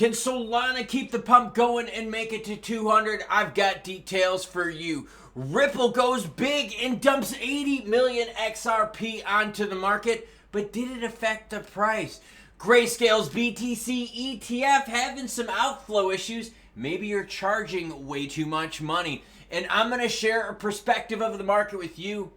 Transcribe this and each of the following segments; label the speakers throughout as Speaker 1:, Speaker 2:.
Speaker 1: Can Solana keep the pump going and make it to 200? I've got details for you. Ripple goes big and dumps 80 million XRP onto the market, but did it affect the price? Grayscale's BTC ETF having some outflow issues. Maybe you're charging way too much money. And I'm going to share a perspective of the market with you.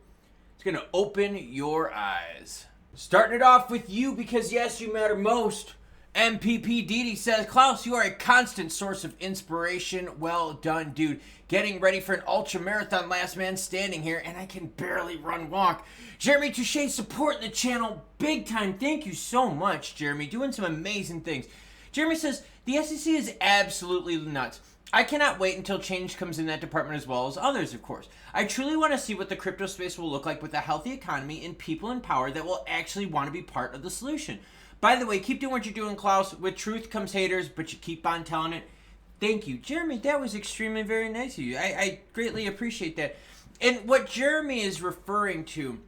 Speaker 1: It's going to open your eyes. Starting it off with you because yes, you matter most. MPPDD says, Klaus, you are a constant source of inspiration. Well done, dude. Getting ready for an ultra marathon, last man standing here, and I can barely walk. Jeremy Touche supporting the channel big time. Thank you so much, Jeremy. Doing some amazing things. Jeremy says, the SEC is absolutely nuts. I cannot wait until change comes in that department as well as others, of course. I truly want to see what the crypto space will look like with a healthy economy and people in power that will actually want to be part of the solution. By the way, keep doing what you're doing, Klaus. With truth comes haters, but you keep on telling it. Thank you. Jeremy, that was extremely very nice of you. I greatly appreciate that. And what Jeremy is referring to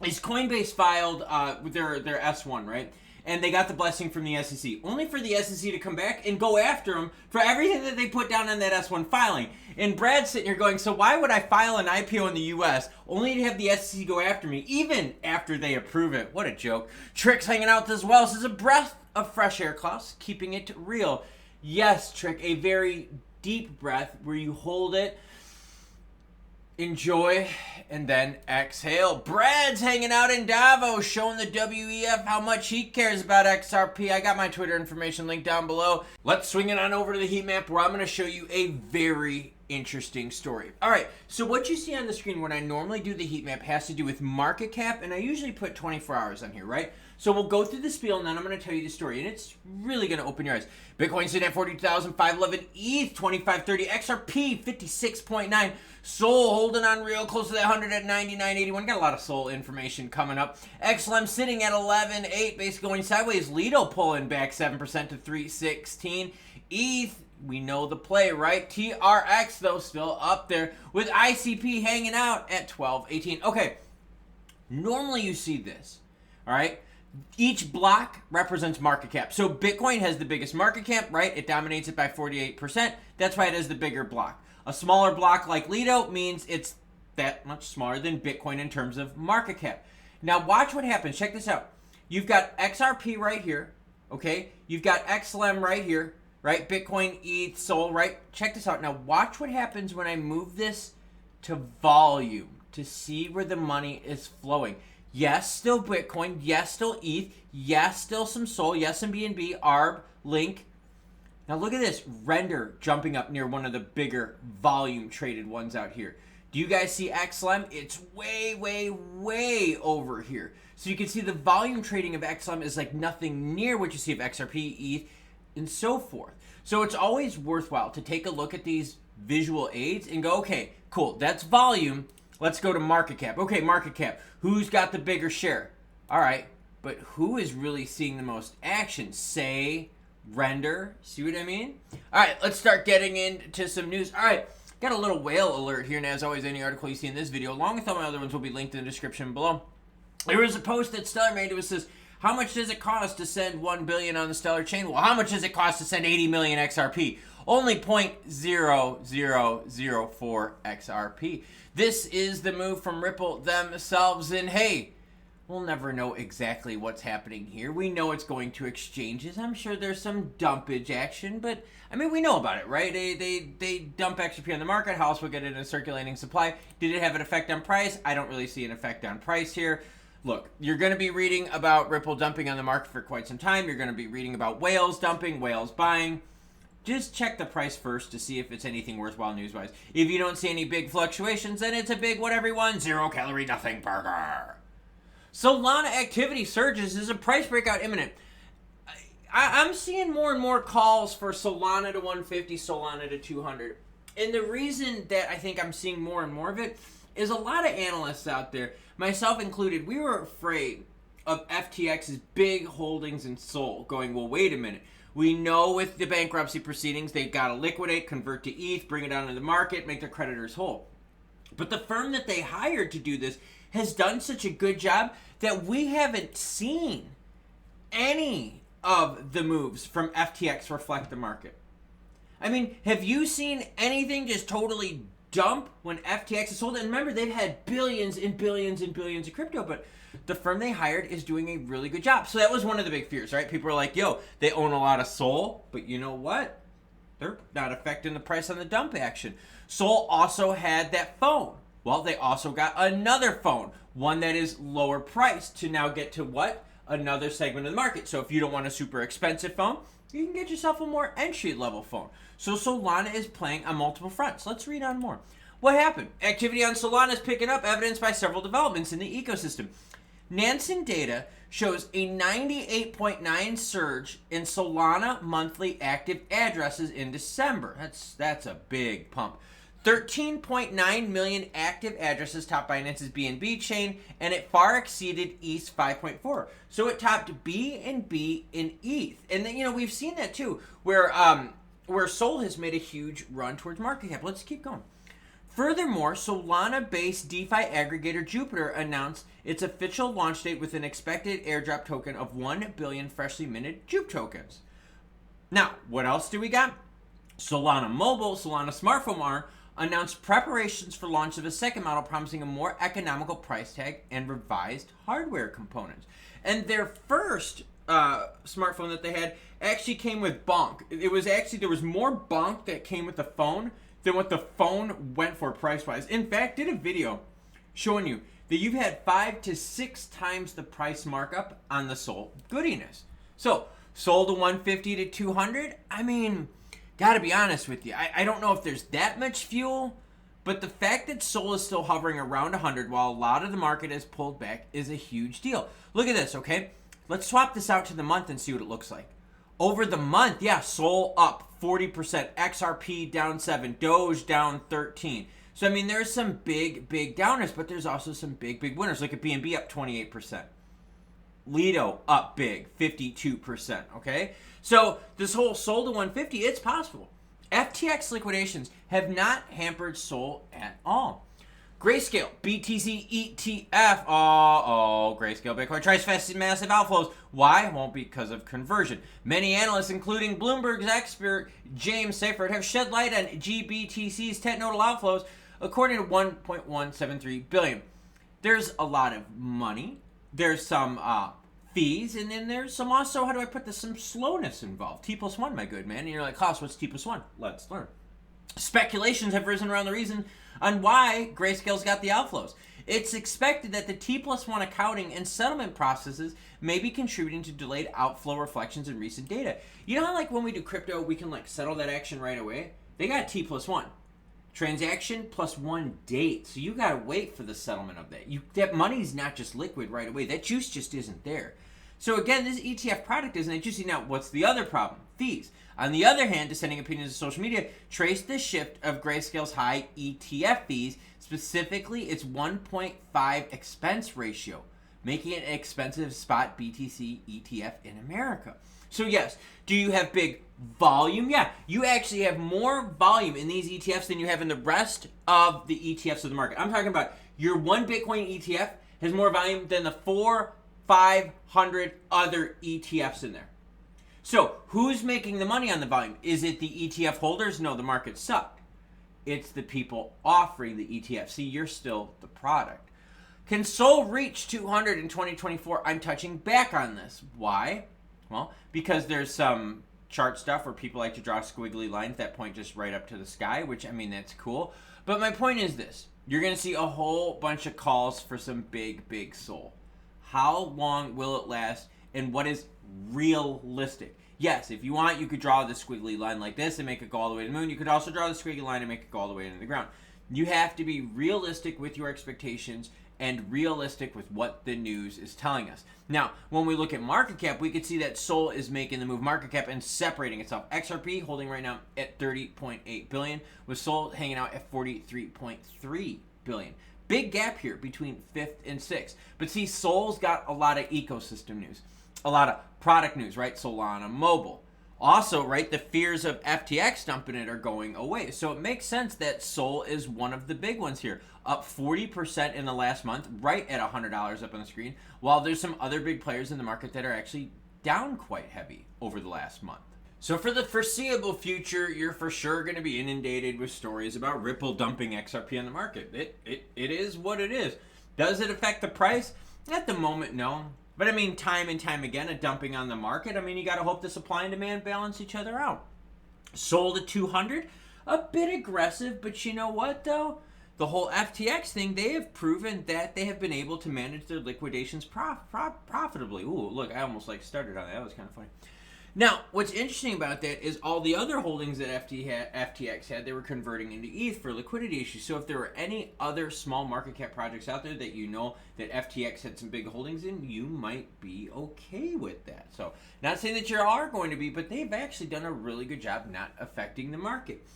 Speaker 1: is Coinbase filed their S1, right? And they got the blessing from the SEC. Only for the SEC to come back and go after them for everything that they put down on that S1 filing. And Brad's sitting here going, so why would I file an IPO in the US only to have the SEC go after me, even after they approve it? What a joke. Trick's hanging out as well. This is a breath of fresh air, Klaus, keeping it real. Yes, Trick, a very deep breath where you hold it, enjoy, and then exhale. Brad's hanging out in Davos, showing the WEF how much he cares about XRP. I got my Twitter information linked down below. Let's swing it on over to the heat map where I'm going to show you a very interesting story. All right, so what you see on the screen when I normally do the heat map has to do with market cap, and I usually put 24 hours on here, right? So we'll go through the spiel, and then I'm going to tell you the story, and it's really going to open your eyes. Bitcoin sitting at 42,511, ETH 2530, XRP 56.9, Sol holding on real close to that 100 at 99.81. Got a lot of Sol information coming up. XLM sitting at 11.8, basically going sideways. Lido pulling back 7% to 316. ETH, we know the play, right? TRX, though, still up there with ICP hanging out at 12.18. Okay, normally you see this, all right? Each block represents market cap. So Bitcoin has the biggest market cap, right? It dominates it by 48%. That's why it is the bigger block. A smaller block like Lido means it's that much smaller than Bitcoin in terms of market cap. Now watch what happens. Check this out. You've got XRP right here, okay? You've got XLM right here, right? Bitcoin, ETH, Sol, right? Check this out. Now watch what happens when I move this to volume to see where the money is flowing. Yes, still Bitcoin. Yes, still ETH. Yes, still some Sol. Yes, some BNB, ARB, Link. Now look at this. Render jumping up near one of the bigger volume traded ones out here. Do you guys see XLM? It's way, way, way over here. So you can see the volume trading of XLM is like nothing near what you see of XRP, ETH, and so forth. So it's always worthwhile to take a look at these visual aids and go, okay, cool, that's volume. Let's go to market cap. Okay, market cap. Who's got the bigger share? All right, but who is really seeing the most action? Say, render. See what I mean? All right, let's start getting into some news. All right, got a little whale alert here, and as always, any article you see in this video, along with all my other ones, will be linked in the description below. There was a post that Stellar made. It says, how much does it cost to send 1 billion on the Stellar chain? Well, how much does it cost to send 80 million XRP? Only 0.0004 XRP. This is the move from Ripple themselves, and hey, we'll never know exactly what's happening here. We know it's going to exchanges. I'm sure there's some dumpage action, but I mean, we know about it, right? They dump XRP on the market. How else will get it in a circulating supply? Did it have an effect on price? I don't really see an effect on price here. Look, you're going to be reading about Ripple dumping on the market for quite some time. You're going to be reading about whales dumping, whales buying. Just check the price first to see if it's anything worthwhile news-wise. If you don't see any big fluctuations, then it's a big what everyone, 0 calorie nothing burger. Solana activity surges. Is a price breakout imminent? I'm seeing more and more calls for Solana to 150, Solana to 200. And the reason that I think I'm seeing more and more of it is a lot of analysts out there, myself included, we were afraid of FTX's big holdings in Sol going, well, wait a minute. We know with the bankruptcy proceedings, they got to liquidate, convert to ETH, bring it onto the market, make their creditors whole. But the firm that they hired to do this has done such a good job that we haven't seen any of the moves from FTX reflect the market? I mean, have you seen anything just totally dump when FTX is sold? And remember, they've had billions and billions and billions of crypto, but the firm they hired is doing a really good job. So that was one of the big fears, right? People were like, yo, they own a lot of Sol, but you know what? They're not affecting the price on the dump action. Sol also had that phone. Well, they also got another phone, one that is lower priced to now get to what? Another segment of the market. So if you don't want a super expensive phone, you can get yourself a more entry-level phone. So Solana is playing on multiple fronts. Let's read on more. What happened? Activity on Solana is picking up, evidenced by several developments in the ecosystem. Nansen data shows a 98.9 surge in Solana monthly active addresses in December. That's a big pump. 13.9 million active addresses topped Binance's BNB chain, and it far exceeded ETH's 5.4. So it topped BNB in ETH. And then, we've seen that too, where Sol has made a huge run towards market cap. Let's keep going. Furthermore, Solana-based DeFi aggregator Jupiter announced its official launch date with an expected airdrop token of 1 billion freshly minted Jupe tokens. Now, what else do we got? Solana Mobile, Solana smartphone arm, announced preparations for launch of a second model promising a more economical price tag and revised hardware components. And their first smartphone that they had actually came with bonk. It was actually, there was more bonk that came with the phone than what the phone went for price-wise. In fact, did a video showing you that you've had 5 to 6 times the price markup on the Sol goodiness. So, sold to 150 to 200, I mean, gotta be honest with you, I don't know if there's that much fuel, but the fact that Sol is still hovering around 100 while a lot of the market has pulled back is a huge deal. Look at this, okay? Let's swap this out to the month and see what it looks like. Over the month, yeah, Sol up 40%, XRP down 7, Doge down 13. So, I mean, there's some big downers, but there's also some big winners. Look at BNB up 28%. Lido up big, 52%, okay? So this whole Sol to 150, it's possible. FTX liquidations have not hampered Sol at all. Grayscale, BTC ETF, Grayscale Bitcoin tries massive outflows. Why? Well, because of conversion. Many analysts, including Bloomberg's expert James Seifert, have shed light on GBTC's technodal outflows, according to 1.173 billion. There's a lot of money. There's some fees, and then there's some also, how do I put this, some slowness involved. T+1, my good man. And you're like, Klaus, what's T+1? Let's learn. Speculations have risen around the reason on why Grayscale's got the outflows. It's expected that the T+1 accounting and settlement processes may be contributing to delayed outflow reflections in recent data. You know how, like, when we do crypto, we can, like, settle that action right away? They got T+1. Transaction plus 1 date. So you got to wait for the settlement of that. That money's not just liquid right away. That juice just isn't there. So again, this ETF product isn't that juicy. Now, what's the other problem? Fees. On the other hand, dissenting opinions of social media trace the shift of Grayscale's high ETF fees, specifically its 1.5 expense ratio, making it an expensive spot BTC ETF in America. So yes, do you have big volume? Yeah, you actually have more volume in these ETFs than you have in the rest of the ETFs of the market. I'm talking about your one Bitcoin ETF has more volume than the 500 other ETFs in there. So who's making the money on the volume? Is it the ETF holders? No, the market sucked. It's the people offering the ETF. See, you're still the product. Can Sol reach 200 in 2024? I'm touching back on this. Why? Well, because there's some chart stuff where people like to draw squiggly lines that point just right up to the sky, which, I mean, that's cool. But my point is this. You're going to see a whole bunch of calls for some big Sol. How long will it last, and what is realistic? Yes, if you want, you could draw the squiggly line like this and make it go all the way to the moon. You could also draw the squiggly line and make it go all the way into the ground. You have to be realistic with your expectations and realistic with what the news is telling us. Now, when we look at market cap, we could see that Sol is making the move market cap and separating itself. XRP holding right now at 30.8 billion, with Sol hanging out at 43.3 billion. Big gap here between 5th and 6th. But see, Sol's got a lot of ecosystem news, a lot of product news, right? Solana Mobile. Also, right, the fears of FTX dumping it are going away. So it makes sense that Sol is one of the big ones here. Up 40% in the last month, right at $100 up on the screen, while there's some other big players in the market that are actually down quite heavy over the last month. So for the foreseeable future, you're for sure going to be inundated with stories about Ripple dumping XRP on the market. It is what it is. Does it affect the price? At the moment, no. But I mean, time and time again, a dumping on the market. I mean, you got to hope the supply and demand balance each other out. Sold at 200, a bit aggressive, but you know what though? The whole FTX thing, they have proven that they have been able to manage their liquidations profitably. Ooh, look, I almost started on that. That was kind of funny. Now, what's interesting about that is all the other holdings that FTX had, they were converting into ETH for liquidity issues. So if there were any other small market cap projects out there that you know that FTX had some big holdings in, you might be okay with that. So not saying that you are going to be, but they've actually done a really good job not affecting the market.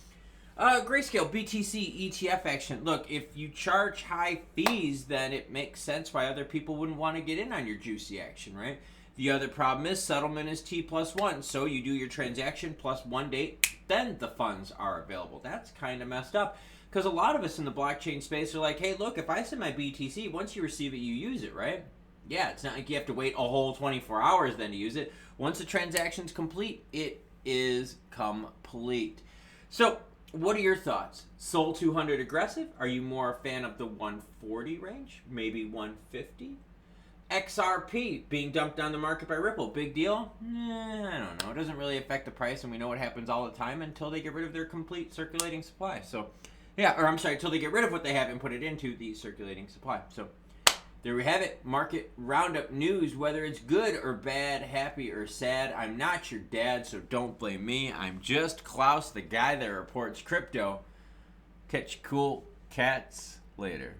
Speaker 1: Grayscale, BTC, ETF action. Look, if you charge high fees, then it makes sense why other people wouldn't want to get in on your juicy action, right? The other problem is settlement is T+1, so you do your transaction plus 1 date, then the funds are available. That's kind of messed up, because a lot of us in the blockchain space are like, hey, look, if I send my BTC, once you receive it, you use it, right? Yeah, it's not like you have to wait a whole 24 hours then to use it. Once the transaction's complete, it is complete. So, what are your thoughts? Sol 200 aggressive? Are you more a fan of the 140 range? Maybe 150? XRP being dumped on the market by Ripple. Big deal? I don't know. It doesn't really affect the price, and we know what happens all the time until they get rid of their complete circulating supply. So, yeah, or I'm sorry, until they get rid of what they have and put it into the circulating supply. So, there we have it. Market roundup news, whether it's good or bad, happy or sad. I'm not your dad, so don't blame me. I'm just Klaus, the guy that reports crypto. Catch cool cats later.